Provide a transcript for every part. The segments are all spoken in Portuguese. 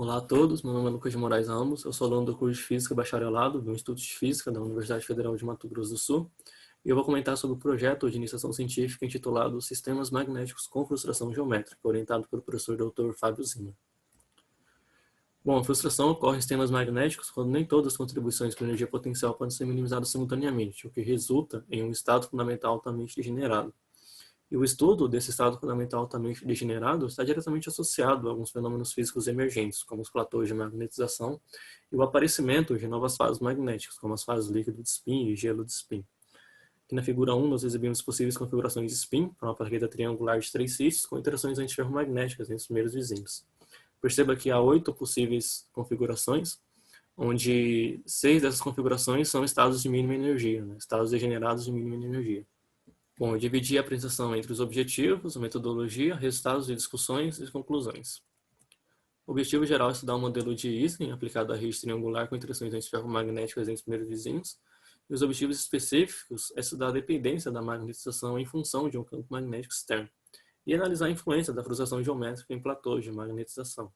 Olá a todos, meu nome é Lucas de Moraes Ramos, eu sou aluno do curso de Física Bacharelado do Instituto de Física da Universidade Federal de Mato Grosso do Sul e eu vou comentar sobre o projeto de iniciação científica intitulado Sistemas Magnéticos com Frustração Geométrica, orientado pelo professor Dr. Fábio Zimmer. Bom, a frustração ocorre em sistemas magnéticos quando nem todas as contribuições para energia potencial podem ser minimizadas simultaneamente, o que resulta em um estado fundamental altamente degenerado. E o estudo desse estado fundamental altamente degenerado está diretamente associado a alguns fenômenos físicos emergentes, como os platôs de magnetização e o aparecimento de novas fases magnéticas, como as fases líquido de spin e gelo de spin. Aqui na figura 1, nós exibimos possíveis configurações de spin para uma plaqueta triangular de 3 sítios com interações antiferromagnéticas entre os primeiros vizinhos. Perceba que há 8 possíveis configurações, onde 6 dessas configurações são estados de mínima energia, estados degenerados de mínima energia. Bom, eu dividi a apresentação entre os objetivos, a metodologia, resultados de discussões e conclusões. O objetivo geral é estudar um modelo de Ising aplicado à rede triangular com interações antiferromagnéticas entre os primeiros vizinhos, e os objetivos específicos é estudar a dependência da magnetização em função de um campo magnético externo, e analisar a influência da frustração geométrica em platôs de magnetização.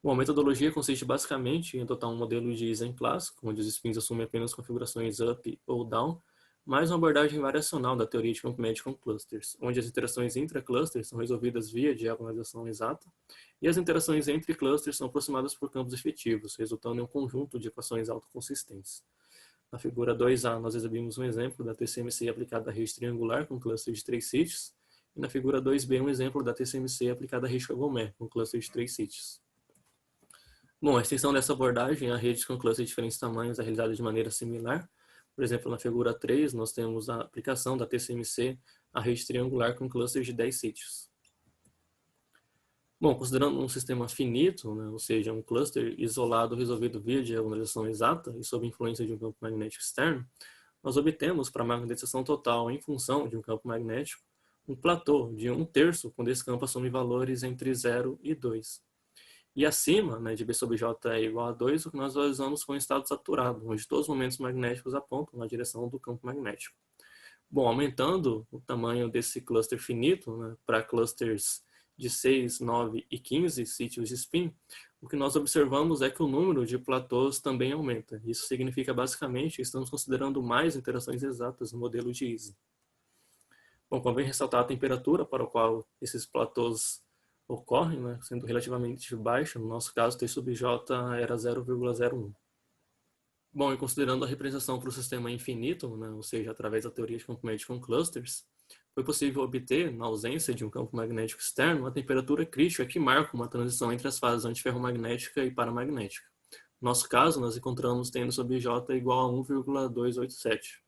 Bom, a metodologia consiste basicamente em adotar um modelo de Ising clássico, onde os spins assumem apenas configurações up ou down, mais uma abordagem variacional da teoria de campo médio com clusters, onde as interações intra-clusters são resolvidas via diagonalização exata, e as interações entre clusters são aproximadas por campos efetivos, resultando em um conjunto de equações autoconsistentes. Na figura 2A, nós exibimos um exemplo da TCMC aplicada à rede triangular com cluster de 3 sítios, e na figura 2B, um exemplo da TCMC aplicada à rede Kagomé, com cluster de 3 sítios. Bom, a extensão dessa abordagem a redes com clusters de diferentes tamanhos é realizada de maneira similar. Por exemplo, na figura 3, nós temos a aplicação da TCMC à rede triangular com clusters de 10 sítios. Bom, considerando um sistema finito, ou seja, um cluster isolado resolvido via diagonalização exata e sob influência de um campo magnético externo, nós obtemos para a magnetização total em função de um campo magnético um platô de 1/3 quando esse campo assume valores entre 0 e 2. E acima de B sobre J é igual a 2, o que nós visualizamos foi um estado saturado, onde todos os momentos magnéticos apontam na direção do campo magnético. Bom, aumentando o tamanho desse cluster finito para clusters de 6, 9 e 15 sítios de spin, o que nós observamos é que o número de platôs também aumenta. Isso significa basicamente que estamos considerando mais interações exatas no modelo de Ising. Bom, convém ressaltar a temperatura para a qual esses platôs ocorrem, sendo relativamente baixa, no nosso caso T sub J era 0,01. Bom, e considerando a representação para o sistema infinito, ou seja, através da teoria de campo médio com clusters, foi possível obter, na ausência de um campo magnético externo, a temperatura crítica que marca uma transição entre as fases antiferromagnética e paramagnética. No nosso caso, nós encontramos T sub J igual a 1,287.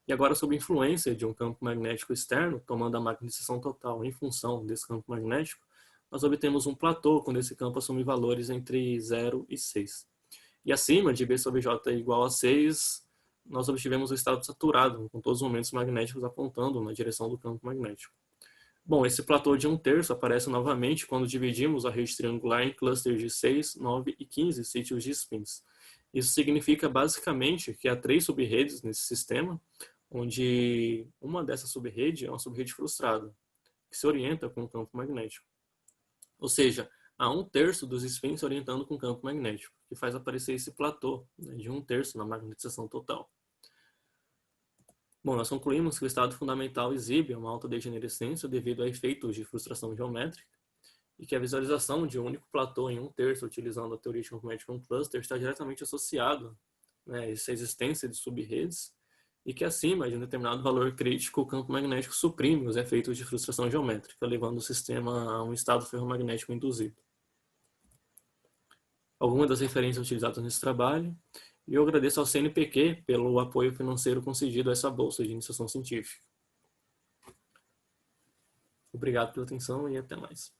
E agora, sob influência de um campo magnético externo, tomando a magnetização total em função desse campo magnético, nós obtemos um platô quando esse campo assume valores entre 0 e 6. E acima de B sobre J igual a 6, nós obtivemos o estado saturado, com todos os momentos magnéticos apontando na direção do campo magnético. Bom, esse platô de 1/3 aparece novamente quando dividimos a rede triangular em clusters de 6, 9 e 15 sítios de spins. Isso significa basicamente que há 3 subredes nesse sistema, onde uma dessas subredes é uma subrede frustrada, que se orienta com o campo magnético. Ou seja, há 1/3 dos spins se orientando com o campo magnético, que faz aparecer esse platô de 1/3 na magnetização total. Bom, nós concluímos que o estado fundamental exibe uma alta degenerescência devido a efeitos de frustração geométrica e que a visualização de um único platô em 1/3 utilizando a teoria de campo magnético com cluster está diretamente associado a essa existência de subredes e que acima de um determinado valor crítico o campo magnético suprime os efeitos de frustração geométrica, levando o sistema a um estado ferromagnético induzido. Algumas das referências utilizadas nesse trabalho, e eu agradeço ao CNPq pelo apoio financeiro concedido a essa bolsa de iniciação científica. Obrigado pela atenção e até mais.